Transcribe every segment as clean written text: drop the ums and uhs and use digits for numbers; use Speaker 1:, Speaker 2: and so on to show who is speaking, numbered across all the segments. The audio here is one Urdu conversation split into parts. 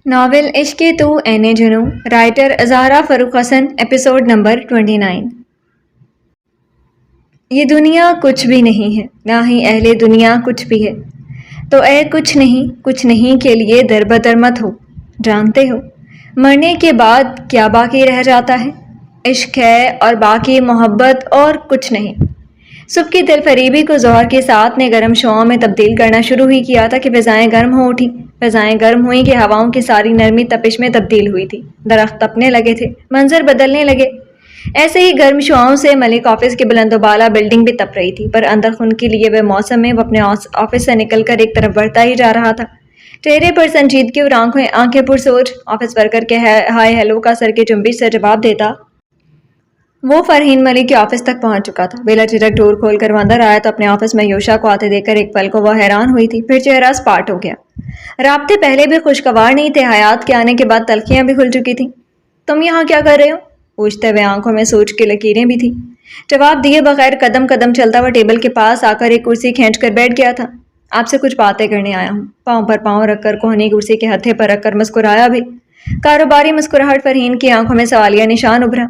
Speaker 1: ناول عشق تو این جنو، رائٹر ازہرا فروخ حسن، ایپیسوڈ نمبر 29۔ یہ دنیا کچھ بھی نہیں ہے، نہ ہی اہل دنیا کچھ بھی ہے، تو اے کچھ نہیں کے لیے در بدر مت ہو۔ جانتے ہو مرنے کے بعد کیا باقی رہ جاتا ہے؟ عشق ہے اور باقی محبت اور کچھ نہیں۔ صبح کی دل فریبی کو ظہر کے ساتھ نے گرم شعاؤں میں تبدیل کرنا شروع ہی کیا تھا کہ فضائیں گرم ہو اٹھیں۔ فضائیں گرم ہوئیں کہ ہواؤں کی ساری نرمی تپش میں تبدیل ہوئی تھی، درخت تپنے لگے تھے، منظر بدلنے لگے۔ ایسے ہی گرم شعاؤں سے ملک آفس کی بلند و بالا بلڈنگ بھی تپ رہی تھی، پر اندر خون کے لیے وہ موسم میں وہ اپنے آفس سے نکل کر ایک طرف بڑھتا ہی جا رہا تھا۔ چہرے پر سنجیدگی اور آنکھیں پرسوچ۔ آفس ورکر کے ہائے ہیلو کا سر کی جنبش سے جواب دیتا وہ فرحین ملک کے آفس تک پہنچ چکا تھا۔ بلا جھجک ڈور کھول کر وہ اندر آیا تو اپنے آفس میں یوشا کو آتے دیکھ کر ایک پل کو وہ حیران ہوئی تھی، پھر چہرہ سپاٹ ہو گیا۔ رابطے پہلے بھی خوشگوار نہیں تھے، حیات کے آنے کے بعد تلخیاں بھی کھل چکی تھیں۔ تم یہاں کیا کر رہے ہو؟ پوچھتے ہوئے آنکھوں میں سوچ کی لکیریں بھی تھیں۔ جواب دیے بغیر قدم قدم چلتا ہوا ٹیبل کے پاس آ کر ایک کرسی کھینچ کر بیٹھ گیا تھا۔ آپ سے کچھ باتیں کرنے آیا ہوں۔ پاؤں پر پاؤں رکھ کر کوہنی کرسی کے ہتھے پر رکھ کر مسکرایا بھی۔ کاروباری مسکراہٹ فرحین کی آنکھوں میں سوالیہ نشان ابھرا۔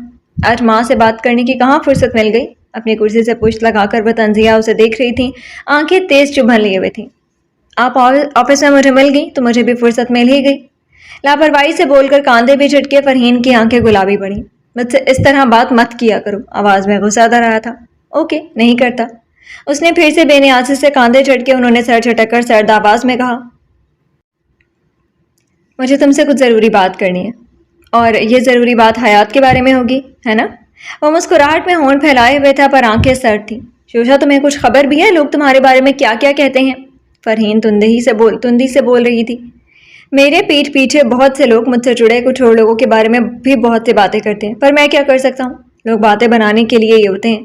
Speaker 1: آج ماں سے بات کرنے کی کہاں فرصت مل گئی؟ اپنی کرسی سے پشت لگا کر وہ تنزیہ اسے دیکھ رہی تھیں، آنکھیں تیز چبھن لیے ہوئے تھیں۔ آپ آفس میں مجھے مل گئی تو مجھے بھی فرصت مل ہی گئی۔ لاپرواہی سے بول کر کاندھے بھی جھٹکے فرحین کی آنکھیں گلابی پڑیں۔ مجھ سے اس طرح بات مت کیا کرو، آواز میں غصہ در آیا تھا۔ اوکے، نہیں کرتا۔ اس نے پھر سے بے نیازی سے کاندھے جھٹکے، انہوں نے سر جھٹک کر سرد آواز میں کہا، مجھے تم سے کچھ ضروری بات کرنی ہے، اور یہ ضروری بات حیات کے بارے میں ہوگی، ہے نا؟ وہ مسکراہٹ میں ہونٹ پھیلائے ہوئے تھا پر آنکھیں سرد تھیں۔ شوشا، تمہیں کچھ خبر بھی ہے؟ لوگ تمہارے بارے میں کیا کیا کہتے ہیں؟ فرحین تندی سے بول رہی تھی۔ میرے پیٹھ پیچھے بہت سے لوگ مجھ سے جڑے کچھ اور لوگوں کے بارے میں بھی بہت سی باتیں کرتے ہیں، پر میں کیا کر سکتا ہوں؟ لوگ باتیں بنانے کے لیے ہی ہوتے ہیں۔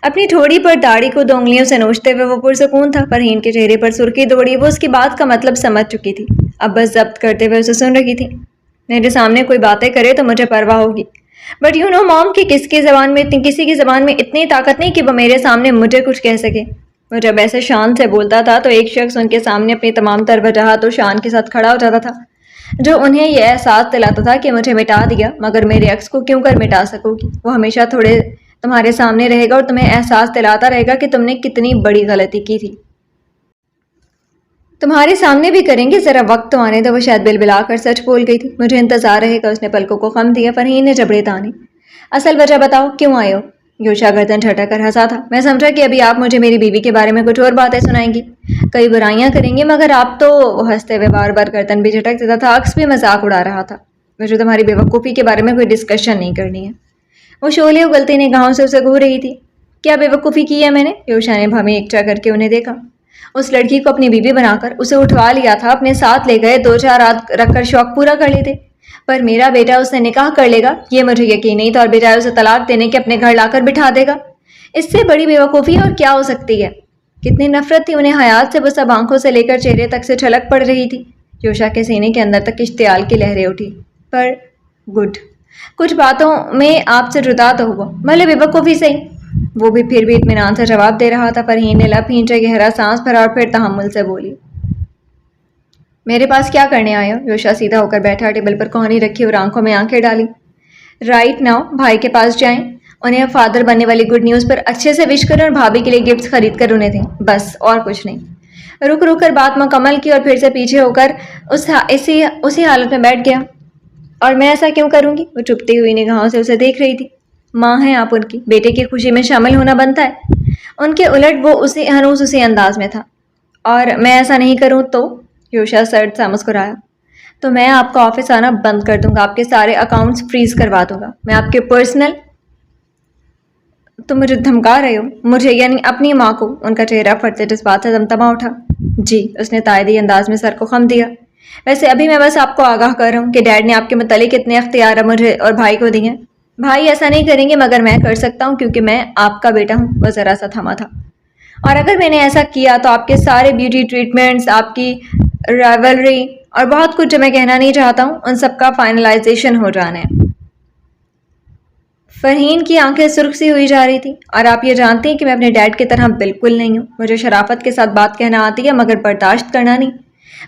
Speaker 1: اپنی ٹھوڑی پر داڑھی کو 2 انگلیوں سے نوچتے ہوئے وہ پرسکون تھا۔ فرحین کے چہرے پر سرخی دوڑی، وہ اس کی بات کا مطلب سمجھ چکی تھی، اب بس ضبط کرتے ہوئے اسے سن رہی تھی۔ میرے سامنے کوئی باتیں کرے تو مجھے پرواہ ہوگی، بٹ یو نو موم کہ کسی کی زبان میں اتنی طاقت نہیں کہ وہ میرے سامنے مجھے کچھ کہہ سکے۔ وہ جب ایسے شان سے بولتا تھا تو ایک شخص ان کے سامنے اپنی تمام تر وجاہت و شان کے ساتھ کھڑا ہو جاتا تھا، جو انہیں یہ احساس دلاتا تھا کہ مجھے مٹا دیا، مگر میرے عکس کو کیوں کر مٹا سکو گی؟ وہ ہمیشہ تمہارے سامنے رہے گا اور تمہیں احساس دلاتا رہے گا کہ تم نے کتنی بڑی غلطی کی تھی۔ تمہارے سامنے بھی کریں گے، ذرا وقت تو آنے دو۔ وہ شاید بلبلا کر سچ بول گئی تھی۔ مجھے انتظار رہے گا، اس نے پلکوں کو خم دیا۔ فرحین نے جبڑے تانے۔ اصل وجہ بتاؤ، کیوں آئے ہو؟ یوشا گردن جھٹک کر ہنسا تھا۔ میں سمجھا کہ ابھی آپ مجھے میری بیوی کے بارے میں کچھ اور باتیں سنائیں گی، کئی برائیاں کریں گے، مگر آپ تو… وہ ہنستے ہوئے بار بار گردن بھی جھٹک دیتا تھا، عکس بھی مذاق اڑا رہا تھا۔ مجھے تمہاری بے وقوفی کے بارے میں کوئی ڈسکشن نہیں کرنی ہے۔ وہ شعلے اگلتی نگاہوں سے اسے گھور رہی تھی۔ کیا بے وقوفی کی ہے میں نے؟ یوشا نے بھویں ایکچا کر کے انہیں دیکھا۔ اس لڑکی کو اپنی بیوی بنا کر اسے اٹھوا لیا تھا، اپنے ساتھ لے گئے، 2-4 رات رکھ کر شوق پورا کر لیتے، پر میرا بیٹا اس سے نکاح کر لے گا یہ مجھے یقین نہیں تھا، اور بجائے اسے طلاق دینے کے اپنے گھر لا کر بٹھا دے گا۔ اس سے بڑی بے وقوفی اور کیا ہو سکتی ہے؟ کتنی نفرت تھی انہیں حیات سے، وہ سب آنکھوں سے لے کر چہرے تک سے چھلک پڑ رہی تھی۔ یوشا کے سینے کے اندر تک اشتعال کی لہریں اٹھی۔ پر گڈ، کچھ باتوں میں آپ سے جدا تو ہوا، بھلے بے وقوفی صحیح۔ وہ بھی پھر بھی اطمینان سے جواب دے رہا تھا۔ فرحین نے لب کھینچے، گہرا سانس بھرا اور پھر تحمل سے بولی، میرے پاس کیا کرنے آئے ہو؟ یوشا سیدھا ہو کر بیٹھا، ٹیبل پر کوہنی رکھی اور آنکھوں میں آنکھیں ڈالی۔ رائٹ ناؤ بھائی کے پاس جائیں، انہیں فادر بننے والی گڈ نیوز پر اچھے سے وش کریں اور بھابھی کے لیے گفٹس خرید کر انہیں دیں، بس اور کچھ نہیں۔ رک کر بات مکمل کی اور پھر سے پیچھے ہو کر اسی حالت میں بیٹھ گیا۔ اور میں ایسا کیوں کروں گی؟ وہ چپتی ہوئی نگاہوں سے اسے دیکھ رہی تھی۔ ماں ہیں آپ ان کی، بیٹے کی خوشی میں شامل ہونا بنتا ہے۔ ان کے الٹ وہ ہنوز اسی انداز میں تھا۔ اور میں ایسا نہیں کروں تو؟ یوشا سرد سا مسکرایا، تو میں آپ کا آفس آنا بند کر دوں گا، آپ کے سارے اکاؤنٹس فریز کروا دوں گا، میں آپ کے پرسنل… تم مجھے دھمکا رہے ہو؟ مجھے یعنی اپنی ماں کو؟ ان کا چہرہ پھٹتے جذبات سے دمدمہ اٹھا۔ جی، اس نے تائیدی انداز میں سر کو خم دیا۔ ویسے ابھی میں بس آپ کو آگاہ کر رہا ہوں کہ ڈیڈ نے آپ کے متعلق اتنے اختیار مجھے اور بھائی کو دیے ہیں۔ بھائی ایسا نہیں کریں گے، مگر میں کر سکتا ہوں کیونکہ میں آپ کا بیٹا ہوں۔ وہ ذرا سا تھما تھا۔ اور اگر میں نے ایسا کیا تو آپ کے سارے بیوٹی ٹریٹمنٹس، آپ کی رائیولری اور بہت کچھ جو میں کہنا نہیں چاہتا ہوں، ان سب کا فائنلائزیشن ہو جانا ہے۔ فرحین کی آنکھیں سرخ سی ہوئی جا رہی تھی۔ اور آپ یہ جانتے ہیں کہ میں اپنے ڈیڈ کی طرح بالکل نہیں ہوں، مجھے شرافت کے ساتھ بات کہنا آتی ہے مگر برداشت کرنا نہیں۔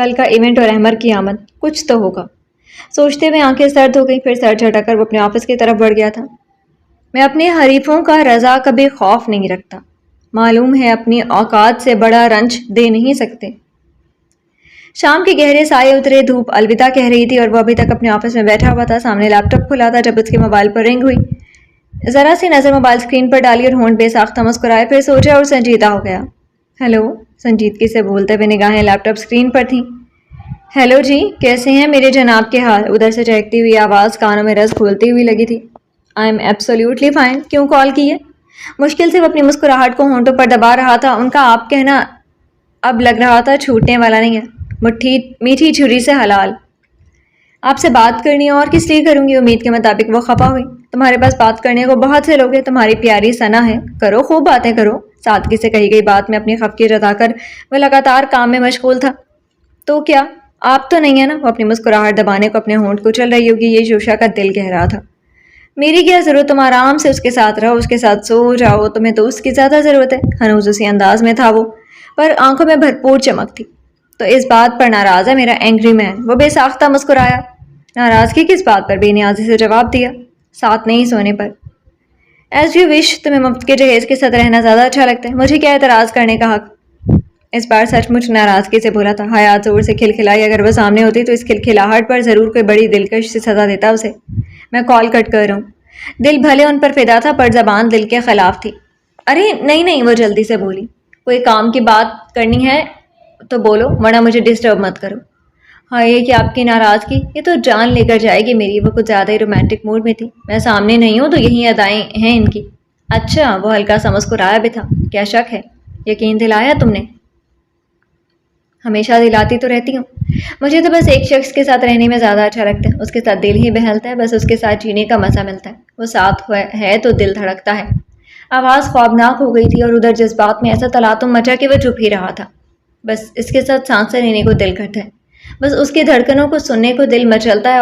Speaker 1: کل کا ایونٹ اور احمر کی آمد، کچھ تو ہوگا۔ سوچتے ہوئے آنکھیں سرد ہو گئیں، پھر سر جھٹک کر وہ اپنے آفس کی طرف بڑھ گیا تھا۔ میں اپنے حریفوں کا رضا کبھی خوف نہیں رکھتا، معلوم ہے اپنی اوقات سے بڑا رنج دے نہیں سکتے۔ شام کے گہرے سائے اترے، دھوپ الوداع کہہ رہی تھی اور وہ ابھی تک اپنے آفس میں بیٹھا ہوا تھا۔ سامنے لیپ ٹاپ کھلا تھا جب اس کے موبائل پر رنگ ہوئی۔ ذرا سی نظر موبائل اسکرین پر ڈالی اور ہونٹ بے ساختہ مسکرائے، پھر سوچا اور سنجیدہ ہو گیا۔ ہیلو، سنجیدگی سے بولتے ہوئے نگاہیں لیپ ٹاپ اسکرین پر تھیں۔ ہیلو جی، کیسے ہیں میرے جناب کے حال؟ ادھر سے چہکتی ہوئی آواز کانوں میں رس گھولتی ہوئی لگی تھی۔ آئی ایم ایبسولیوٹلی فائن، کیوں کال کی ہے؟ مشکل سے وہ اپنی مسکراہٹ کو ہونٹوں پر دبا رہا تھا۔ ان کا آپ کہنا اب لگ رہا تھا چھوٹنے والا نہیں ہے، میٹھی چھری سے حلال۔ آپ سے بات کرنی ہے، اور کس لیے کروں گی؟ امید کے مطابق وہ خفا ہوئی۔ تمہارے پاس بات کرنے کو بہت سے لوگ ہیں، تمہاری پیاری ثنا ہے، کرو خوب باتیں کرو۔ سادگی سے کہی گئی بات میں اپنی خفگی جتا کر وہ لگاتار کام میں مشغول تھا۔ تو کیا آپ تو نہیں ہے نا؟ وہ اپنی مسکراہٹ دبانے کو اپنے ہونٹ کچل رہی ہوگی، یہ جوشا کا دل کہہ رہا تھا۔ میری کیا ضرورت، تم آرام سے اس کے ساتھ رہو، اس کے ساتھ سو جاؤ، تمہیں تو اس کی زیادہ ضرورت ہے۔ ہنوز اسی انداز میں تھا وہ، پر آنکھوں میں بھرپور چمک تھی۔ تو اس بات پر ناراض ہے میرا اینگری مین؟ وہ بے ساختہ مسکرایا۔ ناراضگی کس بات پر؟ بے نیازی سے جواب دیا۔ ساتھ نہیں سونے پر۔ ایز یو وش، تمہیں مفت کے جہیز کے ساتھ رہنا زیادہ اچھا لگتا ہے، مجھے کیا اعتراض کرنے کا حق؟ اس بار سچ مچ ناراضگی سے بولا تھا۔ حیات زور سے کھلکھلائی، اگر وہ سامنے ہوتی تو اس کھلکھلاہٹ پر ضرور کوئی بڑی دلکش سی سزا دیتا اسے۔ میں کال کٹ کر رہا ہوں۔ دل بھلے ان پر فدا تھا، پر زبان دل کے خلاف تھی۔ ارے نہیں، وہ جلدی سے بولی، کوئی کام کی بات کرنی ہے تو بولو، ورنہ مجھے ڈسٹرب مت کرو۔ ہاں، یہ کہ آپ کی ناراضگی یہ تو جان لے کر جائے گی میری۔ وہ کچھ زیادہ ہی رومانٹک موڈ میں تھی۔ میں سامنے نہیں ہوں تو یہی ادائیں ہیں ان کی۔ اچھا، وہ ہلکا سا مسکرایا بھی تھا۔ کیا شک ہے؟ یقین دلایا تم نے؟ ہمیشہ دلاتی تو رہتی ہوں۔ مجھے تو بس ایک شخص کے ساتھ رہنے میں زیادہ اچھا لگتا ہے، اس کے ساتھ دل ہی بہلتا ہے، بس اس کے ساتھ جینے کا مزہ ملتا ہے۔ وہ ساتھ ہے تو دل دھڑکتا ہے۔ آواز خوابناک ہو گئی تھی اور ادھر جذبات میں ایسا تلاطم مچا کہ وہ چپ ہی رہا تھا۔ بس اس کے ساتھ سانسیں لینے کو دل کرتا ہے، بس اس کی دھڑکنوں کو سننے کو دل مچلتا ہے،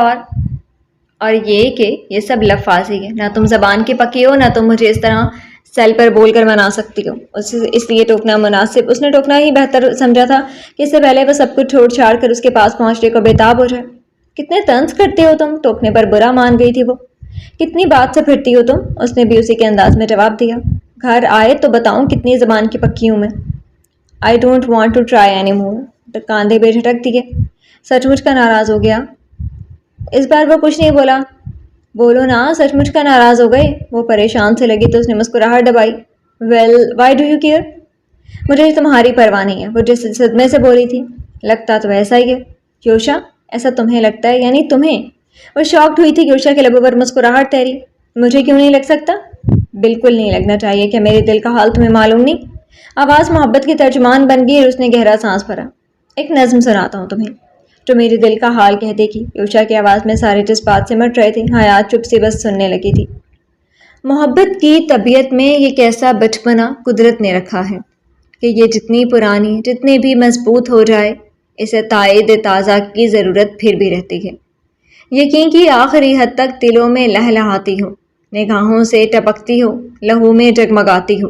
Speaker 1: اور یہ کہ یہ سب لفاظی ہے۔ نہ تم زبان کی پکی ہو، نہ تم مجھے اس طرح سیل پر بول کر منا سکتی ہو۔ اس لیے ٹوکنا مناسب، اس نے ٹوکنا ہی بہتر سمجھا تھا کہ اس سے پہلے وہ سب کچھ چھوڑ چھاڑ کر اس کے پاس پہنچنے کو بےتاب ہو جائے۔ کتنے طنز کرتے ہو تم، ٹوکنے پر برا مان گئی تھی وہ۔ کتنی بات سے پھرتی ہو تم، اس نے بھی اسی کے انداز میں جواب دیا۔ گھر آئے تو بتاؤں کتنی زبان کی پکی ہوں میں۔ I don't want to try anymore۔ کاندھے پہ جھٹک دیے۔ سچ مچ کا ناراض ہو گیا؟ اس بار وہ کچھ نہیں بولا۔ بولو نا، سچ مچ کا ناراض ہو گئے؟ وہ پریشان سے لگی تو اس نے مسکراہٹ دبائی۔ Well, why do you care؟ مجھے تمہاری پرواہ نہیں ہے، وہ جس صدمے سے بولی تھی۔ لگتا تو ایسا ہی ہے۔ یوشا، ایسا تمہیں لگتا ہے؟ یعنی تمہیں؟ وہ شاکڈ ہوئی تھی۔ یوشا کے لبوں پر مسکراہٹ تیری۔ مجھے کیوں نہیں لگ سکتا؟ بالکل نہیں لگنا چاہیے۔ کیا میرے دل کا حال تمہیں معلوم نہیں؟ آواز محبت کی ترجمان بن گئی اور اس نے گہرا سانس بھرا۔ ایک نظم سناتا ہوں تمہیں جو میرے دل کا حال کہہ دے گی۔ یوشا کی آواز میں سارے جذبات سمٹ رہے تھے۔ حیات چپ سی بس سننے لگی تھی۔ محبت کی طبیعت میں یہ کیسا بچپنا قدرت نے رکھا ہے کہ یہ جتنی پرانی، جتنی بھی مضبوط ہو جائے، اسے تائید تازہ کی ضرورت پھر بھی رہتی ہے۔ یقین کی آخری حد تک دلوں میں لہلہاتی ہو، نگاہوں سے ٹپکتی ہو، لہو میں جگمگاتی ہو،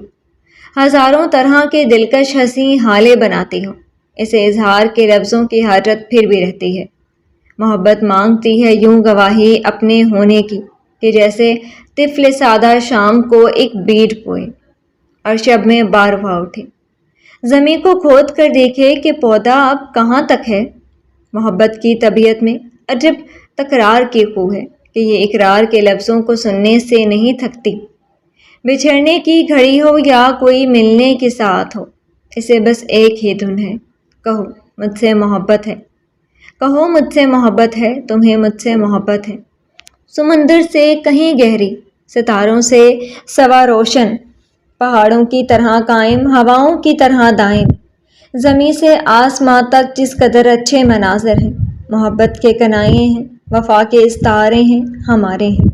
Speaker 1: ہزاروں طرح کے دلکش حسین حالے بناتی ہو، اسے اظہار کے لفظوں کی حاجت پھر بھی رہتی ہے۔ محبت مانگتی ہے یوں گواہی اپنے ہونے کی کہ جیسے طفل سادہ شام کو ایک بیج بوئے اور شب میں بار ہوا اٹھے، زمین کو کھود کر دیکھے کہ پودا اب کہاں تک ہے۔ محبت کی طبیعت میں عجب تکرار کی خو ہے کہ یہ اقرار کے لفظوں کو سننے سے نہیں تھکتی۔ بچھڑنے کی گھڑی ہو یا کوئی ملنے کے ساتھ ہو، اسے بس ایک ہی دھن ہے، کہو مجھ سے محبت ہے، کہو مجھ سے محبت ہے، تمہیں مجھ سے محبت ہے۔ سمندر سے کہیں گہری، ستاروں سے سوا روشن، پہاڑوں کی طرح قائم، ہواؤں کی طرح دائم، زمیں سے آسماں تک جس قدر اچھے مناظر ہیں، محبت کے کنائے ہیں، وفا کے استعارے ہیں، ہمارے ہیں۔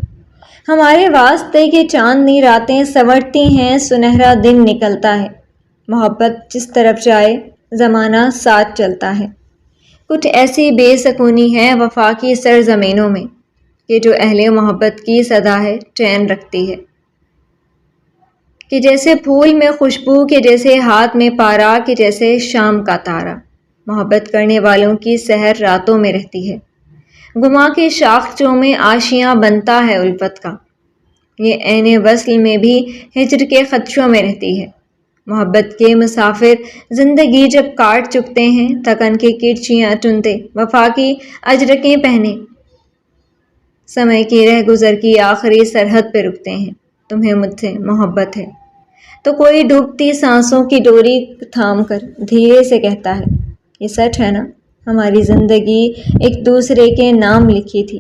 Speaker 1: ہمارے واسطے کے چاندنی راتیں سنورتی ہیں، سنہرا دن نکلتا ہے، محبت جس طرف جائے زمانہ ساتھ چلتا ہے۔ کچھ ایسی بے سکونی ہے وفا کی سرزمینوں میں کہ جو اہل محبت کی صدا ہے چین رکھتی ہے، کہ جیسے پھول میں خوشبو، کہ جیسے ہاتھ میں پارا، کہ جیسے شام کا تارا۔ محبت کرنے والوں کی سحر راتوں میں رہتی ہے، گما کے شاخچوں میں آشیاں بنتا ہے الفت کا، یہ عین وصل میں بھی ہجر کے خدشوں میں رہتی ہے۔ محبت کے مسافر زندگی جب کاٹ چکتے ہیں، تھکن کی کرچیاں چنتے، وفا کی اجرکیں پہنے، سمے کی رہ گزر کی آخری سرحد پہ رکتے ہیں، تمہیں مجھ سے محبت ہے تو کوئی ڈوبتی سانسوں کی ڈوری تھام کر دھیرے سے کہتا ہے، یہ سچ ہے نا، ہماری زندگی ایک دوسرے کے نام لکھی تھی،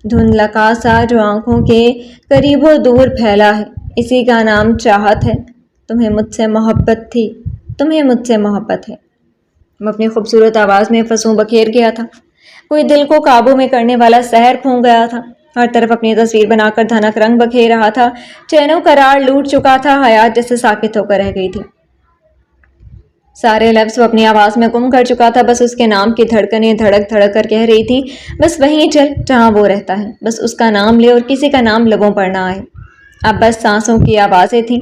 Speaker 1: دھندلا سا جو آنکھوں کے قریب و دور پھیلا ہے، اسی کا نام چاہت ہے، تمہیں مجھ سے محبت تھی، تمہیں مجھ سے محبت ہے۔ میں اپنی خوبصورت آواز میں فصوں بکھیر گیا تھا، کوئی دل کو قابو میں کرنے والا سحر پھونک گیا تھا، ہر طرف اپنی تصویر بنا کر دھنک رنگ بکھیر رہا تھا، چین و قرار لوٹ چکا تھا، حیات جیسے ساکت ہو کر رہ گئی تھی، سارے لفظ وہ اپنی آواز میں گم کر چکا تھا، بس اس کے نام کی دھڑکنیں دھڑک دھڑک کر کہہ رہی تھی، بس وہیں چل جہاں وہ رہتا ہے، بس اس کا نام لے اور کسی کا نام لبوں پر نہ آئے۔ اب بس سانسوں کی آوازیں تھیں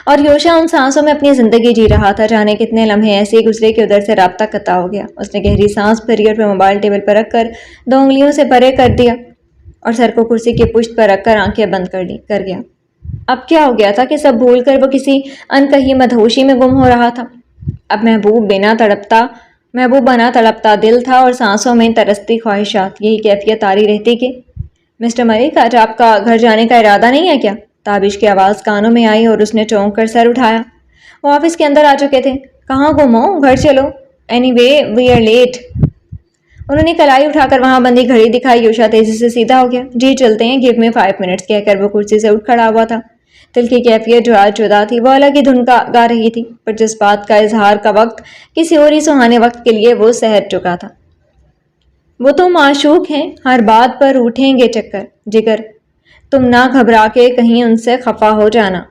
Speaker 1: اور یوشا ان سانسوں میں اپنی زندگی جی رہا تھا، جانے کتنے لمحے ایسے ہی گزرے کہ ادھر سے رابطہ قطع ہو گیا۔ اس نے گہری سانس بھری اور پھر موبائل ٹیبل پر رکھ کر 2 انگلیوں سے پرے کر دیا اور سر کو کرسی کی پشت پر رکھ کر آنکھیں بند کر گیا۔ اب کیا ہو گیا تھا کہ سب بھول کر وہ کسی انکہی مدہوشی میں گم ہو رہا تھا۔ اب محبوب بنا تڑپتا دل تھا اور سانسوں میں ترستی خواہشات، یہی کیفیت آری رہتی کہ مسٹر ملک، آج آپ کا گھر جانے کا ارادہ نہیں ہے کیا؟ تابش کی آواز کانوں میں آئی اور اس نے چونک کر سر اٹھایا۔ وہ آفس کے اندر آ چکے تھے۔ کہاں گم ہو؟ گھر چلو۔ Anyway we are late. انہوں نے کلائی اٹھا کر وہاں بندی گھڑی دکھائی۔ یوشا تیزی سے سیدھا ہو گیا۔ جی چلتے ہیں، گیو می 5 منٹس کہہ کر وہ کرسی سے اٹھ کھڑا ہوا تھا۔ دل کی کیفیت جو آج جدا تھی، وہ الگ ہی دھن گا رہی تھی، پر جذبات کا اظہار کا وقت کسی اور ہی سہانے وقت کے لیے وہ سحر چکا تھا۔ وہ تو معشوق ہیں، ہر بات پر اٹھیں گے چکر، جگر تم نہ گھبرا کے کہیں ان سے خفا ہو جانا۔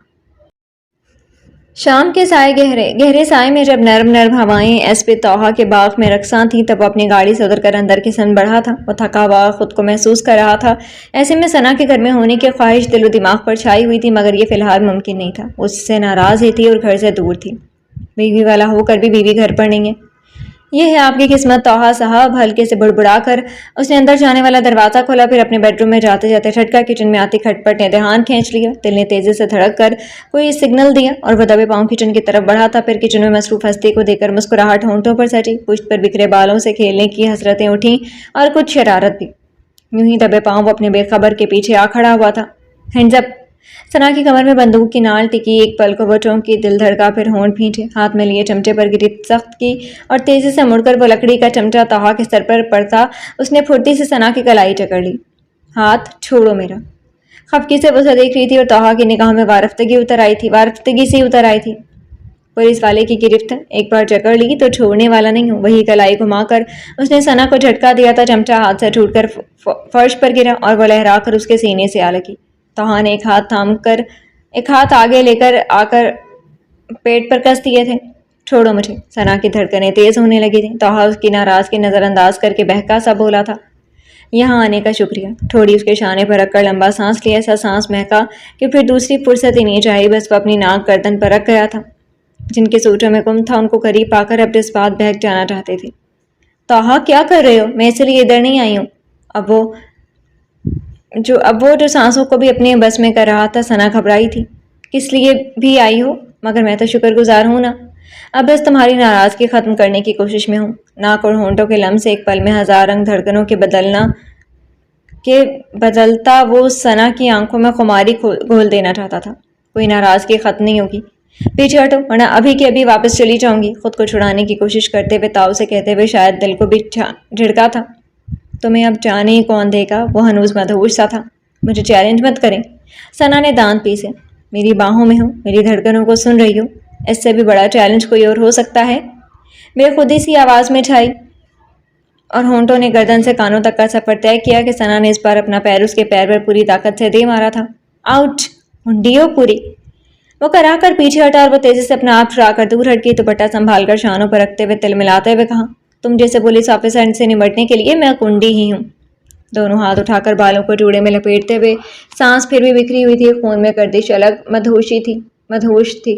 Speaker 1: شام کے سائے گہرے سائے میں جب نرم نرم ہوائیں ایسپی توحا کے باغ میں رقصاں تھیں، تب وہ اپنی گاڑی سے اتر کر اندر کی سمت بڑھا تھا۔ وہ تھکا ہوا خود کو محسوس کر رہا تھا، ایسے میں ثنا کے گھر میں ہونے کی خواہش دل و دماغ پر چھائی ہوئی تھی، مگر یہ فی الحال ممکن نہیں تھا۔ وہ اس سے ناراض ہی تھی اور گھر سے دور تھی، بیوی والا ہو کر بھی بیوی گھر پر نہیں ہے۔ یہ ہے آپ کی قسمت توحا صاحب، ہلکے سے بڑبڑا کر اس نے اندر جانے والا دروازہ کھولا، پھر اپنے بیڈ روم میں جاتے جاتے جھٹکا کچن میں آتی کھٹپٹ نے دھیان کھینچ لیا۔ دل نے تیزی سے دھڑک کر کوئی سگنل دیا اور وہ دبے پاؤں کچن کی طرف بڑھا تھا۔ پھر کچن میں مصروف ہستی کو دیکھ کر مسکراہٹ ہونٹوں پر سجی، پشت پر بکھرے بالوں سے کھیلنے کی حسرتیں اٹھیں اور کچھ شرارت بھی۔ یوں ہی دبے پاؤں وہ اپنے بے خبر کے پیچھے آ کھڑا ہوا تھا۔ ہینڈز اپ! ثنا کی کمر میں بندوق کی نال ٹکی، ایک پل کو وہ چونکی، دل دھڑکا، پھر ہونٹ بھینچے، ہاتھ میں لیے چمچے پر گرفت سخت کی اور تیزی سے مڑ کر وہ لکڑی کا چمچہ توحا کے سر پر پڑتا اس نے پھرتی سے ثنا کی کلائی جکڑ لی۔ ہاتھ چھوڑو میرا! خفگی سے وہ اسے دیکھ رہی تھی اور توحا کی نگاہوں میں وارفتگی سی اتر آئی تھی۔ پولیس والے کی گرفت ایک بار جکڑ لی تو چھوڑنے والا نہیں ہوں۔ وہی کلائی گھما کر اس نے ثنا کو جھٹکا دیا تھا، چمچہ ہاتھ سے ٹوٹ کر فرش پر گرا اور وہ لہرا کر اس کے سینے سے آ لگی۔ توحا نے ایک ہاتھ آگے لے کر آ کر پیٹ پر کس دیے تھے۔ چھوڑو مجھے! ثنا کی دھڑکنیں تیز ہونے لگی تھیں۔ توحا اس کی ناراضگی نظر انداز کر کے بہکا سا بولا تھا، یہاں آنے کا شکریہ۔ تھوڑی اس کے شانے پر رکھ کر لمبا سانس لیا، ایسا سانس مہکا کہ پھر دوسری فرصت ہی نہیں چاہی، بس وہ اپنی ناک گردن پر رکھ گیا تھا۔ جن کے سوچوں میں گم تھا ان کو قریب پا کر اب جذبات بہک جانا چاہتے تھے۔ توحا کیا کر رہے ہو؟ میں اس لیے ادھر نہیں آئی ہوں۔ اب وہ جو سانسوں کو بھی اپنے بس میں کر رہا تھا، ثنا گھبرائی تھی۔ کس لیے بھی آئی ہو؟ مگر میں تو شکر گزار ہوں نا، اب بس تمہاری ناراضگی ختم کرنے کی کوشش میں ہوں۔ ناک اور ہونٹوں کے لمس ایک پل میں ہزار رنگ دھڑکنوں کے بدلتا وہ ثنا کی آنکھوں میں خماری گھول دینا چاہتا تھا۔ کوئی ناراضگی ختم نہیں ہوگی، پیچھے ہٹو ورنہ ابھی کے ابھی واپس چلی جاؤں گی۔ خود کو چھڑانے کی کوشش کرتے ہوئے، تاؤ سے کہتے ہوئے، شاید دل کو بھی جھڑکا تھا۔ تمہیں اب جانے کون دے گا؟ وہ ہنوز مدہوش سا تھا۔ مجھے چیلنج مت کریں۔ ثنا نے دانت پیسے۔ میری باہوں میں ہو، میری دھڑکنوں کو سن رہی ہو، اس سے بھی بڑا چیلنج کوئی اور ہو سکتا ہے؟ بے خودی سی آواز میں چھائی اور ہونٹوں نے گردن سے کانوں تک کا سفر طے کیا کہ ثنا نے اس بار اپنا پیر اس کے پیر پر پوری طاقت سے دے مارا تھا۔ آؤٹ! ہنڈیو پوری! وہ کرا کر پیچھے ہٹا اور وہ تیزی سے اپنا آپ چھڑا کر دور ہٹ گئی۔ دوپٹہ سنبھال کر شانوں پر رکھتے ہوئے تل ملاتے ہوئے کہا، تم جیسے پولیس آفیسر سے نمٹنے کے لیے میں کنڈی ہی ہوں۔ دونوں ہاتھ اٹھا کر بالوں کو جوڑے میں لپیٹتے ہوئے، سانس پھر بھی بکھری ہوئی تھی، خون میں گردش الگ، مدہوش تھی۔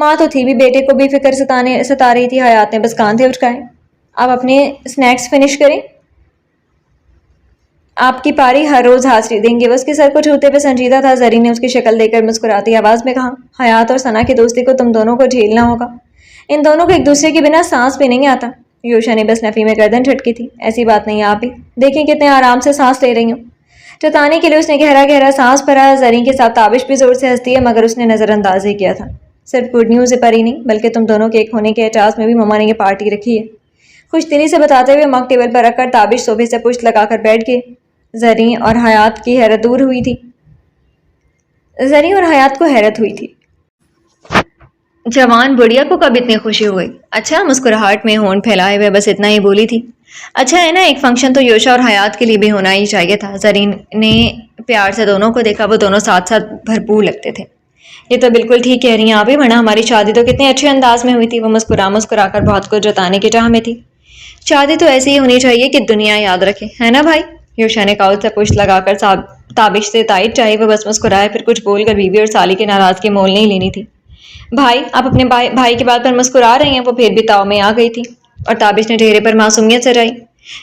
Speaker 1: ماں تو تھی بھی بیٹے کو بھی فکر ستا رہی تھی۔ حیات نے بس کاندھے اٹکائے۔ آپ اپنے سنیکس فنش کریں، آپ کی پاری ہر روز حاضری دیں گے۔ وہ اس کے سر کو چھوتے پہ سنجیدہ تھا۔ زرین نے اس کی شکل دیکھ کر مسکراتی آواز میں کہا، حیات اور ثنا کی دوستی کو تم دونوں کو جھیلنا ہوگا۔ ان دونوں کو ایک دوسرے کے بنا سانس بھی نہیں آتا۔ یوشا نے بس نفی میں گردن جھٹکی تھی۔ ایسی بات نہیں آپ بھی دیکھیں کتنے آرام سے سانس لے رہی ہوں۔ جتانے کے لیے اس نے گہرا گہرا سانس بھرا۔ زرین کے ساتھ تابش بھی زور سے ہنستی ہے، مگر اس نے نظر انداز ہی کیا تھا۔ صرف گڈ نیوز پر ہی نہیں بلکہ تم دونوں کے ایک ہونے کے اعزاز میں بھی مما نے یہ پارٹی رکھی ہے۔ خوش دلی سے بتاتے ہوئے مگ ٹیبل پر رکھ کر تابش صوفے سے پشت لگا کر بیٹھ گئے۔ زرین اور حیات کی حیرت دور ہوئی تھی۔ زرین اور حیات کو حیرت ہوئی تھی۔ جوان بڑھیا کو کب اتنی خوشی ہوئی؟ اچھا، مسکراہٹ میں ہونٹ پھیلائے ہوئے بس اتنا ہی بولی تھی۔ اچھا ہے نا، ایک فنکشن تو یوشا اور حیات کے لیے بھی ہونا ہی چاہیے تھا۔ زرین نے پیار سے دونوں کو دیکھا، وہ دونوں ساتھ ساتھ بھرپور لگتے تھے۔ یہ تو بالکل ٹھیک کہہ رہی ہیں آپ ہی، ورنہ ہماری شادی تو کتنے اچھے انداز میں ہوئی تھی۔ وہ مسکرا کر بہت کچھ جتانے کی چاہ میں تھی۔ شادی تو ایسی ہی ہونی چاہیے کہ دنیا یاد رکھے، ہے نا بھائی؟ یوشا نے کاؤچ سے پشت لگا کر تابش سے تائید چاہی۔ وہ بس مسکرائے، پھر کچھ بول کر بیوی اور سالی کی ناراضگی مول نہیں لینی تھی۔ بھائی، آپ اپنے بھائی کی بات پر مسکرا رہے ہیں؟ وہ پھر بھی تاؤ میں آ گئی تھی اور تابش نے چہرے پر معصومیت سجائی۔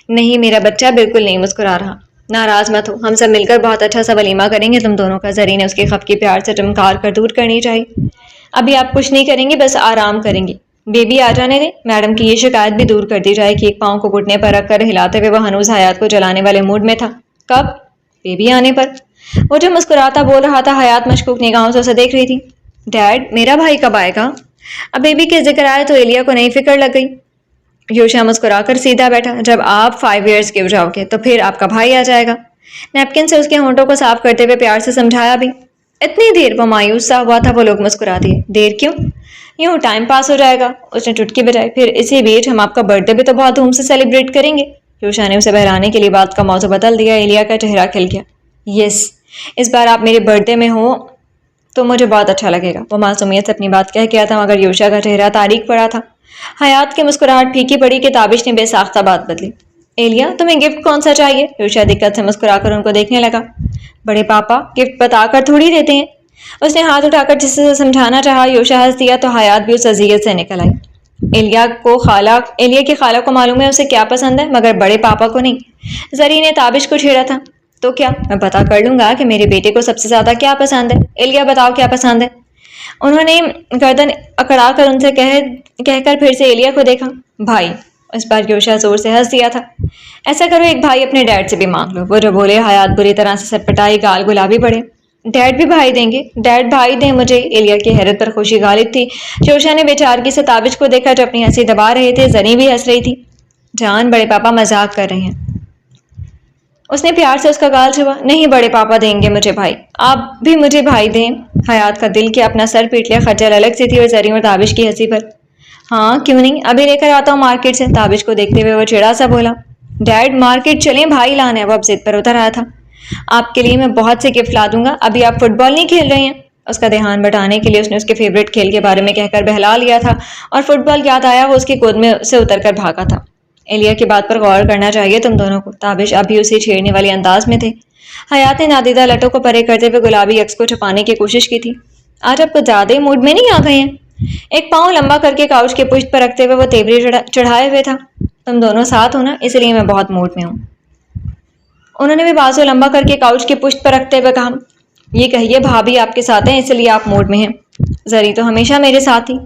Speaker 1: نہیں میرا بچہ بالکل نہیں مسکرا رہا۔ ناراض مت ہو، ہم سب مل کر بہت اچھا سا ولیمہ کریں گے تم دونوں کا۔ زرین نے اس کی خفگی پیار سے چمکار کر دور کرنی چاہیے۔ ابھی آپ کچھ نہیں کریں گے، بس آرام کریں گے۔ بیبی آ جانے دیں، میڈم کی یہ شکایت بھی دور کر دی جائے کہ ایک پاؤں کو گھٹنے پر رکھ کر ہلاتے ہوئے وہ ہنوز حیات کو جلانے والے موڈ میں تھا۔ کب؟ بیبی آنے پر۔ وہ جو مسکراتا بول رہا تھا، حیات مشکوک نگاہوں سے اسے دیکھ رہی تھی۔ ڈیڈ، میرا بھائی کب آئے گا؟ اب بیبی کے ذکر آئے تو ایلیا کو نئی فکر لگ گئی۔ یوشا مسکرا کر سیدھا بیٹھا۔ جب آپ 5 ایئرز کے ہو جاؤ گے تو پھر آپ کا بھائی آ جائے گا۔ نیپکن سے اس کے ہونٹوں کو صاف کرتے ہوئے پیار سے سمجھایا بھی۔ اتنی دیر؟ وہ مایوس سا ہوا تھا۔ وہ لوگ مسکرا دیے۔ دیر کیوں؟ یوں ٹائم پاس ہو جائے گا، اس نے چٹکی بجائی۔ پھر اسی بیچ ہم آپ کا برتھ ڈے بھی تو بہت دھوم سے سیلیبریٹ کریں گے۔ یوشا نے اسے بہلانے کے لیے بات کا موضوع بدل دیا۔ ایلیا کا چہرہ کھل گیا۔ یس، اس بار آپ میرے برتھ ڈے میں ہو تو مجھے بہت اچھا لگے گا۔ وہ معصومیت سے اپنی بات کہہ گیا تھا، مگر یوشا کا چہرہ تاریک پڑا تھا۔ حیات کی مسکراہٹ پھیکی پڑی کہ تابش نے بے ساختہ بات بدلی۔ ایلیا، تمہیں گفٹ کون سا چاہیے؟ یوشا دقت سے مسکرا کر ان کو دیکھنے لگا۔ بڑے پاپا گفٹ بتا کر تھوڑی دیتے ہیں۔ اس نے ہاتھ اٹھا کر جس سے سمجھانا چاہا۔ یوشا ہنس دیا تو حیات بھی اس اذیت سے نکل آئی۔ ایلیا کی خالہ کو معلوم ہے اسے کیا پسند ہے، مگر بڑے پاپا کو نہیں۔ زرین نے تابش کو چھیڑا تھا۔ تو کیا؟ میں پتا کر لوں گا کہ میرے بیٹے کو سب سے زیادہ کیا پسند ہے۔ ایلیا بتاؤ کیا پسند ہے؟ انہوں نے گردن اکڑا کر ان سے کہہ کر پھر سے ایلیا کو دیکھا۔ بھائی۔ اس بار یوشا زور سے ہنس دیا تھا۔ ایسا کرو ایک بھائی اپنے ڈیڈ سے بھی مانگ لو۔ وہ جو بولے۔ حیات بری طرح سے سٹپٹائی، گال گلابی پڑے۔ ڈیڈ بھی بھائی دیں گے؟ ڈیڈ بھائی دیں مجھے؟ ایلیا کی حیرت پر خوشی غالب تھی۔ یوشا نے بیچارگی سے تابش کو دیکھا جو اپنی ہنسی دبا رہے تھے۔ زرین بھی ہنس رہی تھی۔ جان، بڑے پاپا مذاق کر رہے ہیں۔ اس نے پیار سے اس کا گال چھوا۔ نہیں، بڑے پاپا دیں گے مجھے بھائی، آپ بھی مجھے بھائی دیں۔ حیات کا دل کیا اپنا سر پیٹ لیا۔ خجل الگ سے تھی اور زرین اور تابش کی ہنسی پر۔ ہاں کیوں نہیں، ابھی لے کر آتا ہوں مارکیٹ سے۔ تابش کو دیکھتے ہوئے وہ چڑا سا بولا۔ ڈیڈ مارکیٹ چلیں، بھائی لانا ہے۔ وہ اب ضد پر اتر آیا تھا۔ آپ کے لیے میں بہت سے گفٹ لا دوں گا۔ ابھی آپ فٹ بال نہیں کھیل رہے ہیں؟ اس کا دھیان بٹانے کے لیے اس نے اس کے فیوریٹ کھیل کے بارے میں کہہ کر بہلا لیا تھا اور فٹ بال یاد آیا وہ اس کی گود میں سے اتر کر بھاگا تھا۔ ایلیا کی بات پر غور کرنا چاہیے تم دونوں کو۔ تابش اب بھی اسے چھیڑنے والے انداز میں تھے۔ حیات نے نادیدہ لٹوں کو پرے کرتے ہوئے گلابی عکس کو چھپانے کی کوشش کی تھی۔ آج آپ کچھ زیادہ ہی موڈ میں نہیں آ گئے ہیں؟ ایک پاؤں لمبا کر کے کاؤچ کے پشت پر رکھتے ہوئے وہ تیوری چڑھائے ہوئے تھا۔ تم دونوں ساتھ ہو نا، اس لیے میں بہت موڈ میں ہوں۔ انہوں نے بھی بازو لمبا کر کے کاؤچ کے پشت پر رکھتے ہوئے کہا۔ یہ کہیے بھابھی آپ کے ساتھ ہیں اس لیے آپ موڈ میں ہیں۔ زری تو ہمیشہ میرے ساتھ ہی۔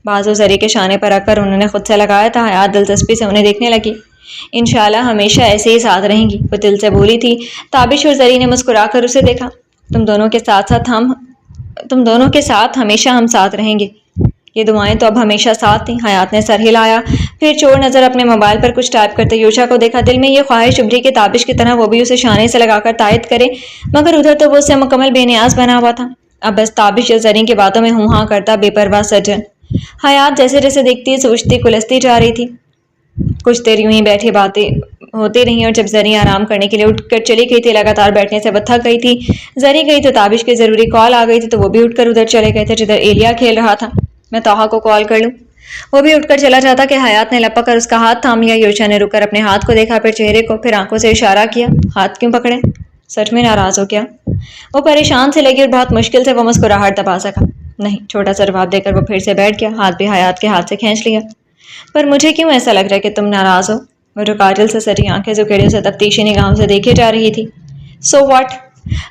Speaker 1: بازو زری کے شانے پر رکھ کر انہوں نے خود سے لگایا تھا۔ حیات دلچسپی سے انہیں دیکھنے لگی۔ انشاءاللہ ہمیشہ ایسے ہی ساتھ رہیں گی، وہ دل سے بولی تھی۔ تابش اور زری نے مسکرا کر اسے دیکھا۔ تم دونوں کے ساتھ ہمیشہ ہم ساتھ رہیں گے۔ یہ دعائیں تو اب ہمیشہ ساتھ تھیں۔ حیات نے سر ہلایا، پھر چور نظر اپنے موبائل پر کچھ ٹائپ کرتے یوشا کو دیکھا۔ دل میں یہ خواہش ابھری کہ تابش کی طرح وہ بھی اسے شانے سے لگا کر تائید کرے، مگر ادھر تو وہ اس سے مکمل بے نیاز بنا ہوا تھا۔ اب بس تابش یا زرین کی باتوں میں ہوں ہاں کرتا بے پرواہ سجن۔ حیات جیسے جیسے دیکھتی سوچتی کلستی جا رہی تھی۔ کچھ دیر یوں ہی بیٹھے باتیں ہوتی رہی اور جب زری آرام کرنے کے لیے اٹھ کر چلی گئی تھی، لگاتار بیٹھنے سے وہ تھک گئی تھی۔ زری گئی تو تابش کی ضروری کال آ گئی تھی تو وہ بھی اٹھ کر ادھر چلے گئے تھے جدھر ایلیا کھیل رہا تھا۔ میں توحا کو کال کر لوں؟ وہ بھی اٹھ کر چلا جاتا کہ حیات نے لپک کر اس کا ہاتھ تھام لیا۔ یوشا نے رک کر اپنے ہاتھ کو دیکھا، پھر چہرے کو، پھر آنکھوں سے اشارہ کیا۔ ہاتھ کیوں پکڑے؟ سچ میں ناراض ہو کیا؟ وہ پریشان سے لگی اور بہت مشکل سے وہ مسکراہٹ دبا سکا۔ نہیں، چھوٹا سا جواب دے کر وہ پھر سے بیٹھ گیا، ہاتھ بھی حیات کے ہاتھ سے کھینچ لیا۔ پر مجھے کیوں ایسا لگ رہا ہے کہ تم ناراض ہو؟ وہ جو کاجل سے سٹی آنکھیں زکیڑے اسے تفتیشی نگاہوں سے دیکھے جا رہی تھی۔ So what?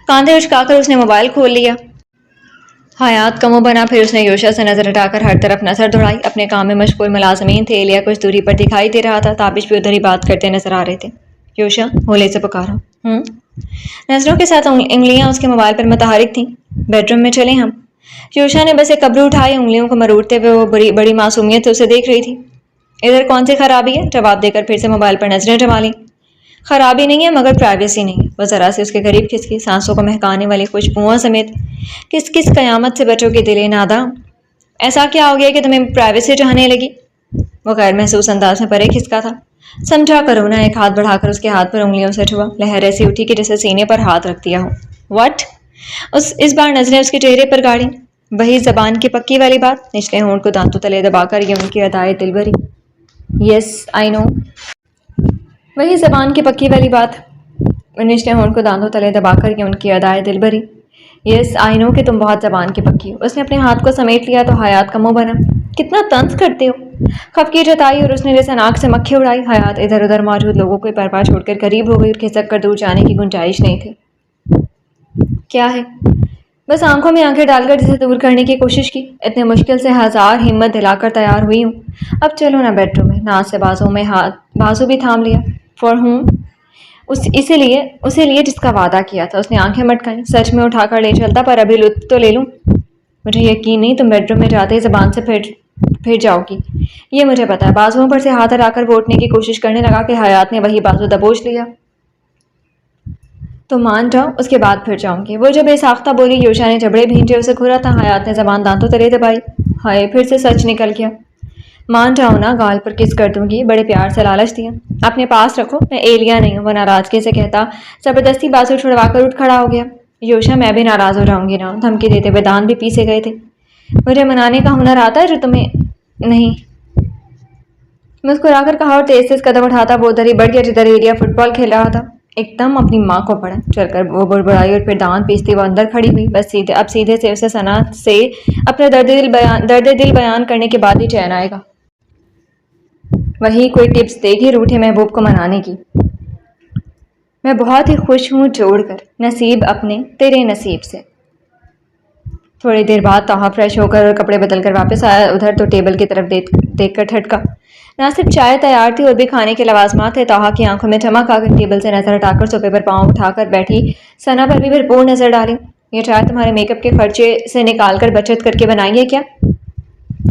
Speaker 1: کاندھے اچکا کر اس نے موبائل کھول لیا۔ حیات کا منہ بنا، پھر اس نے یوشا سے نظر ہٹا کر ہر طرف نظر دوڑائی۔ اپنے کام میں مشغول ملازمین تھے، ایلیا کچھ دوری پر دکھائی دے رہا تھا، تابش بھی ادھر ہی بات کرتے نظر آ رہے تھے۔ یوشا ہولے سے پکارا۔ نظروں کے ساتھ انگلیاں اس کے موبائل پر متحرک تھیں۔ بیڈ روم میں چلیں ہم؟ یوشا نے بس ایک ابرو اٹھائی، انگلیوں کو مروڑتے ہوئے وہ بڑی معصومیت سے اسے دیکھ رہی تھی۔ ادھر کون سی خرابی ہے؟ جواب دے کر پھر سے موبائل پر نظریں جما لیں۔ خرابی نہیں ہے مگر پرائیویسی نہیں ہے۔ وہ ذرا سے اس کے قریب کھسکی، سانسوں کو مہکانے والی خوشبوؤں سمیت۔ کس قیامت سے بچوں کی دل ناداں؟ ایسا کیا ہو گیا کہ تمہیں پرائیویسی چاہنے لگی؟ وہ غیر محسوس انداز میں پرے کھسکا تھا۔ سمجھا کرو نا۔ ایک ہاتھ بڑھا کر اس کے ہاتھ پر انگلیوں سے چھوا، لہر ایسی اٹھی کہ جیسے سینے پر ہاتھ رکھ دیا ہو۔ واٹ؟ اس بار نظریں اس کے چہرے پر گاڑی۔ وہی زبان کی پکی والی بات؟ نچلے ہونٹ کو دانتوں تلے دبا کر یہ ان کی ادائے دل بھری۔ یس آئی نو۔ وہی زبان کی پکی والی بات؟ نچلے ہونٹ کو دانتوں تلے دبا کر یہ ان کی ادائے دل بھری۔ یس آئی نو کہ تم بہت زبان کی پکی ہو۔ اس نے اپنے ہاتھ کو سمیٹ لیا تو حیات کا منہ بنا۔ کتنا طنز کرتے ہو؟ خفگی جتائی اور اس نے جیسے ناک سے مکھی اڑائی۔ حیات ادھر ادھر موجود لوگوں کو پرواہ چھوڑ کر قریب ہو گئی اور کھسک کر دور جانے کی گنجائش نہیں تھی۔ کیا ہے؟ بس آنکھوں میں آنکھیں ڈال کر جسے دور کرنے کی کوشش کی۔ اتنے مشکل سے ہزار ہمت دلا کر تیار ہوئی ہوں۔ اب چلو نا بیڈ روم میں۔ ناز سے بازو بھی تھام لیا۔ For home? اسی لیے جس کا وعدہ کیا تھا۔ اس نے آنکھیں مٹکائیں۔ سچ میں اٹھا کر لے چلتا، پر ابھی لطف تو لے لوں۔ مجھے یقین نہیں تم بیڈ روم میں جاتے ہی زبان سے پھر جاؤ گی، یہ مجھے پتا ہے۔ بازوؤں پر سے ہاتھ ہٹا کر وہ اٹھنے کی کوشش کرنے لگا کہ حیات نے وہی بازو دبوچ لیا۔ تو مان جاؤ، اس کے بعد پھر جاؤں گی۔ وہ جو بے ساختہ بولی، یوشا نے جبڑے بھینچے اسے گھورا تھا۔ حیات نے زبان دانتوں تلے دبائی۔ ہائے، پھر سے سچ نکل گیا۔ مان جاؤ نا، گال پر کس کر دوں گی۔ بڑے پیار سے لالچ دیا۔ اپنے پاس رکھو، میں ایلیا نہیں ہوں، وہ ناراضگی سے کہتا زبردستی بازو چھڑوا کر اٹھ کھڑا ہو گیا۔ یوشا میں بھی ناراض ہو جاؤں گی نا، دھمکی دیتے ہوئے دانت بھی پیسے گئے تھے۔ مجھے منانے کا ہنر آتا ہے جو تمہیں نہیں۔ مسکرا کر کہا اور تیز تیز قدم اٹھاتا وہ ادھر ہی بڑھ گیا جدھر ایلیا فٹ بال کھیل رہا تھا۔ ایک دم اپنی ماں کو پڑا۔ چل کر وہ بڑبڑائی اور پھر دانت پیستی وہ اندر کھڑی ہوئی۔ بس اب سیدھے سے اسے ثنا سے اپنے درد دل بیان کرنے کے بعد ہی چین آئے گا۔ وہی کوئی ٹپس دے گی روٹھے محبوب کو منانے کی۔ میں بہت ہی خوش ہوں جوڑ کر، نصیب اپنے تیرے نصیب سے۔ تھوڑی دیر بعد طاہا فریش ہو کر اور کپڑے بدل کر واپس آیا ادھر تو ٹیبل کی طرف دیکھ کر ٹھٹکا۔ نہ صرف چائے تیار تھی اور بھی کھانے کے لوازمات تھے۔ طاہا کی آنکھوں میں چمک آ کر ٹیبل سے نظر ہٹا کر صوفے پر پاؤں اٹھا کر بیٹھی ثنا پر بھی بھرپور نظر ڈالی۔ یہ چائے تمہارے میک اپ کے خرچے سے نکال کر بچت کر کے بنائی ہے کیا؟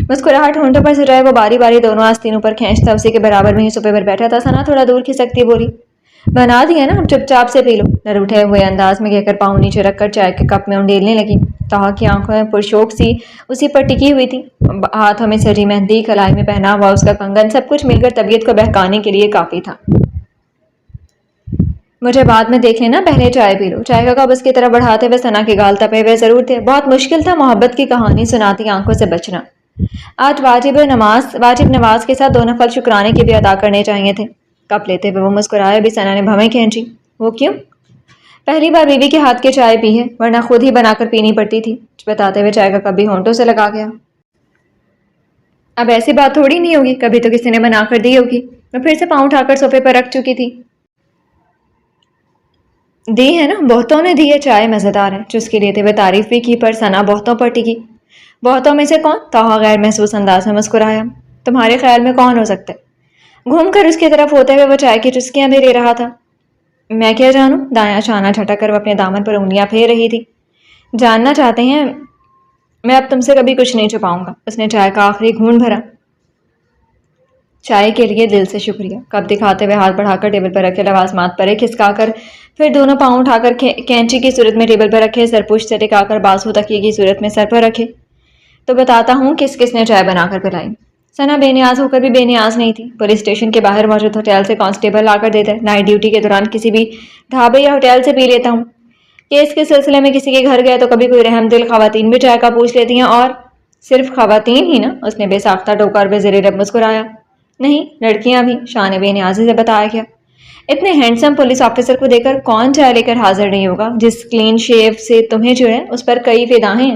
Speaker 1: مسکراہٹ ہونٹوں پر سجائے وہ باری باری دونوں آستینوں پر کھینچتا اسی کے برابر میں ہی صوفے پر بیٹھا تھا۔ ثنا تھوڑا دور کھسکتی بولی، بنا دی ہے نا، اب چپ چاپ سے پی لو، نہ روٹھے ہوئے انداز میں کہہ کر پاؤں نیچے رکھ کر چائے کے کپ میں انڈیلنے لگی۔ طاہا کی آنکھوں میں پرشوق سی اسی پر ٹکی ہوئی تھی۔ ہاتھوں میں سجی مہندی، کلائی میں پہنا ہوا اس کا کنگن، سب کچھ مل کر طبیعت کو بہکانے کے لیے کافی تھا۔ مجھے بعد میں دیکھ لینا، پہلے چائے پی لو۔ چائے کا کپ اس کی طرف بڑھاتے ہوئے ثنا کے گال تپے ہوئے ضرور تھے۔ بہت مشکل تھا محبت کی کہانی سناتی آنکھوں سے بچنا۔ آج واجب نماز کے ساتھ 2 نفل شکرانے کے بھی ادا کرنے چاہیے تھے۔ کپ لیتے ہوئے وہ مسکرائے بھی ثنا نے بھویں کھینچی۔ وہ کیوں؟ پہلی بار بیوی کے ہاتھ کی چائے پی ہے، ورنہ خود ہی بنا کر پینی پڑتی تھی، بتاتے ہوئے چائے کا کپ بھی ہونٹوں سے لگا گیا۔ اب ایسی بات تھوڑی نہیں ہوگی، کبھی تو کسی نے بنا کر دی ہوگی۔ میں پھر سے پاؤں اٹھا کر صوفے پر رکھ چکی تھی۔ دی ہے نا، بہتوں نے دی ہے، چائے مزیدار ہے، چسکی لیتے ہوئے تعریف بھی کی، پر ثنا بہتوں پر ٹکی۔ بہتوں میں سے کون؟ طاہا غیر محسوس انداز میں مسکرایا۔ تمہارے خیال میں کون ہو سکتا ہے؟ گھوم کر اس کی طرف ہوتے ہوئے وہ چائے کی چسکیاں بھی لے رہا تھا۔ میں کیا جانوں؟ دایاں شانہ جھٹک کر وہ اپنے دامن پر انگلیاں پھیر رہی تھی۔ جاننا چاہتے ہیں؟ میں اب تم سے کبھی کچھ نہیں چھپاؤں گا۔ اس نے چائے کا آخری گھونٹ بھرا۔ چائے کے لیے دل سے شکریہ۔ کپ دکھاتے ہوئے ہاتھ بڑھا کر ٹیبل پر رکھے لوازمات پر کھسکا کر پھر دونوں پاؤں اٹھا کر کینچی کی صورت میں ٹیبل پر رکھے، سرپوش سے ٹکا کر بازو تکیے کی صورت میں سر پر رکھے۔ تو بتاتا ہوں کس نے چائے بنا کر پلائی۔ ثنا بے نیاز ہو کر بھی بے نیاز نہیں تھی۔ پولیس اسٹیشن کے باہر موجود ہوٹل سے کانسٹیبل لا کر دیتا ہے، نائٹ ڈیوٹی کے دوران کسی بھی ڈھابے یا ہوٹل سے پی لیتا ہوں۔ کیس کے سلسلے میں کسی کے گھر گئے تو کبھی کوئی رحم دل خواتین بھی چائے کا پوچھ لیتی ہیں، اور صرف خواتین ہی نا؟ اس نے بے ساختہ ٹوکا اور بے زیر لب مسکرایا۔ نہیں، لڑکیاں بھی، شان بے نیازی سے بتایا گیا۔ اتنے ہینڈسم پولیس آفیسر کو دیکھ کر کون چائے لے کر حاضر نہیں ہوگا؟ جس کلین شیو سے تمہیں جو ہے اس پر کئی فدایں ہیں۔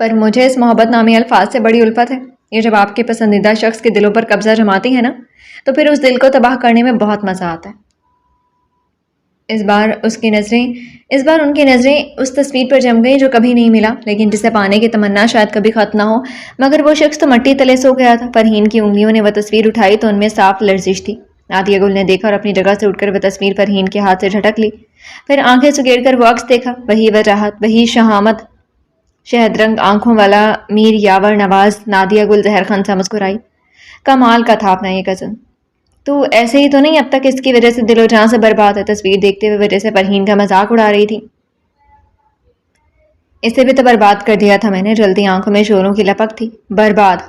Speaker 1: پر مجھے اس محبت نامی الفاظ سے بڑی الفت ہے. یہ جب آپ کے پسندیدہ شخص کے دلوں پر قبضہ جماتی ہے نا تو پھر اس دل کو تباہ کرنے میں بہت مزہ آتا ہے. اس بار ان کی نظریں اس تصویر پر جم گئیں جو کبھی نہیں ملا لیکن جسے پانے کی تمنا شاید کبھی ختم نہ ہو. مگر وہ شخص تو مٹی تلے سو گیا تھا. فرحین کی انگلیوں نے وہ تصویر اٹھائی تو ان میں صاف لرزش تھی. نادیہ گل نے دیکھا اور اپنی جگہ سے اٹھ کر وہ تصویر فرحین کے ہاتھ سے جھٹک لی. پھر آنکھیں سکیڑ کر وہ عکس دیکھا. وہی وجاہت، وہی شہامت، شہد رنگ آنکھوں والا میر یاور نواز. نادیہ گل زہر خان سا مسکرائی. کمال کا تھا اپنا یہ کزن. تو ایسے ہی تو نہیں اب تک اس کی وجہ سے دل و جان سے برباد ہے؟ تصویر دیکھتے ہوئے وجہ سے فرحین کا مذاق اڑا رہی تھی. اسے بھی تو برباد کر دیا تھا میں نے. جلدی آنکھوں میں شوروں کی لپک تھی. برباد؟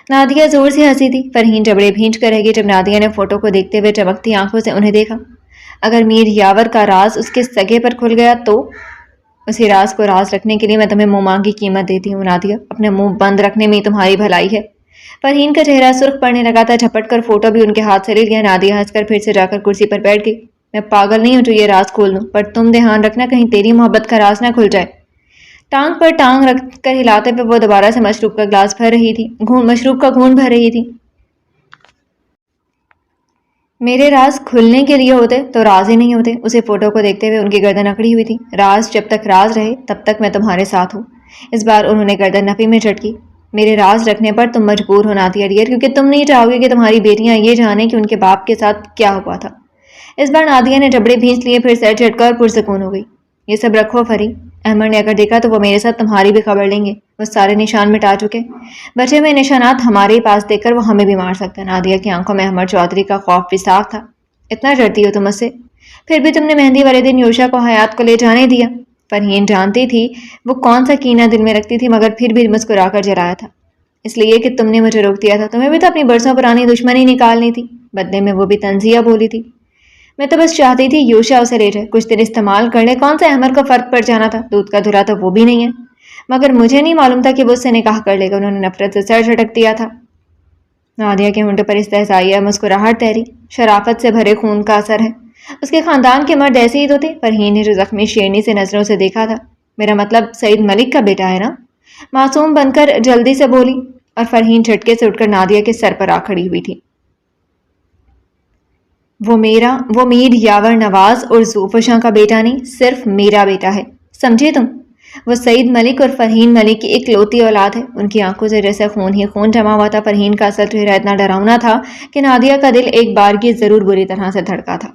Speaker 1: نادیہ زور سے ہنسی تھی. فرحین جبڑے بھینچ کر رہ گئی جب نادیہ نے فوٹو کو دیکھتے ہوئے چمکتی آنکھوں سے انہیں دیکھا. اگر میر یاور کا راز اس کے سگے پر کھل گیا تو؟ اسی راز کو راز رکھنے کے لیے میں تمہیں منہ مانگی قیمت دیتی ہوں نادیہ. اپنے منہ بند رکھنے میں ہی تمہاری بھلائی ہے. فرحین کا چہرہ سرخ پڑنے لگا تھا. جھپٹ کر فوٹو بھی ان کے ہاتھ سے لے گیا. نادیہ ہنس کر پھر سے جا کر کرسی پر بیٹھ گئی. میں پاگل نہیں ہوں جو یہ راز کھول دوں، پر تم دھیان رکھنا کہیں تیری محبت کا راز نہ کھل جائے. ٹانگ پر ٹانگ رکھ کر ہلاتے ہوئے وہ دوبارہ سے مشروب کا گھونٹ بھر رہی تھی. میرے راز کھلنے کے لیے ہوتے تو راز ہی نہیں ہوتے. اسے فوٹو کو دیکھتے ہوئے ان کی گردن اکڑی ہوئی تھی. راز جب تک راز رہے تب تک میں تمہارے ساتھ ہوں. اس بار انہوں نے گردن نفی میں جھٹکی. میرے راز رکھنے پر تم مجبور ہو نادیہ ڈیئر، کیونکہ تم نہیں چاہو گے کہ تمہاری بیٹیاں یہ جانیں کہ ان کے باپ کے ساتھ کیا ہوا تھا. اس بار نادیہ نے جبڑے بھینچ لیے. پھر سر جھٹکا اور پرسکون ہو گئی. یہ سب رکھو فری. احمد نے اگر دیکھا تو وہ میرے ساتھ تمہاری بھی خبر لیں گے. وہ سارے نشان مٹا چکے. بچے ہوئے نشانات ہمارے پاس دیکھ کر وہ ہمیں بھی مار سکتا ہے. نادیہ کی آنکھوں میں احمد چودھری کا خوف بھی صاف تھا. اتنا ڈرتی ہو تم مجھ سے؟ پھر بھی تم نے مہندی والے دن یوشا کو حیات کو لے جانے دیا. فرحین جانتی تھی وہ کون سا کینہ دل میں رکھتی تھی مگر پھر بھی مسکرا کر جلایا تھا. اس لیے کہ تم نے مجھے روک دیا تھا. تمہیں بھی تو اپنی برسوں پرانی دشمنی نکالنی تھی. بدلے میں وہ بھی تنزیہ بولی تھی. میں تو بس چاہتی تھی یوشا اسے لے جائے، کچھ دن استعمال کر لے. کون سا احمد کو فرق پڑ جانا تھا؟ دودھ کا دھلا تو وہ بھی نہیں ہے. مگر مجھے نہیں معلوم تھا کہ وہ اس سے نکاح کر لے گا. انہوں نے نفرت سے سر جھٹک دیا تھا. نادیہ کے ہونٹوں پر استحضائیہ مسکراہٹ تحری. شرافت سے بھرے خون کا اثر ہے. اس کے خاندان کے مرد ایسے ہی تو تھے. فرحین نے جو زخمی شیرنی سے نظروں سے دیکھا تھا. میرا مطلب سعید ملک کا بیٹا ہے نا؟ معصوم بن کر جلدی سے بولی اور فرحین جھٹکے سے اٹھ کر نادیہ کے سر پر آ کھڑی ہوئی تھی. وہ میر یاور نواز اور زوفشاں کا بیٹا نہیں، صرف میرا بیٹا ہے. سمجھے تم؟ وہ سعید ملک اور فرحین ملک کی اکلوتی اولاد ہے. ان کی آنکھوں سے جیسے خون ہی خون جمع ہوا تھا. فرحین کا اصل چہرہ اتنا ڈراؤنا تھا کہ نادیہ کا دل ایک بار کی ضرور بری طرح سے دھڑکا تھا.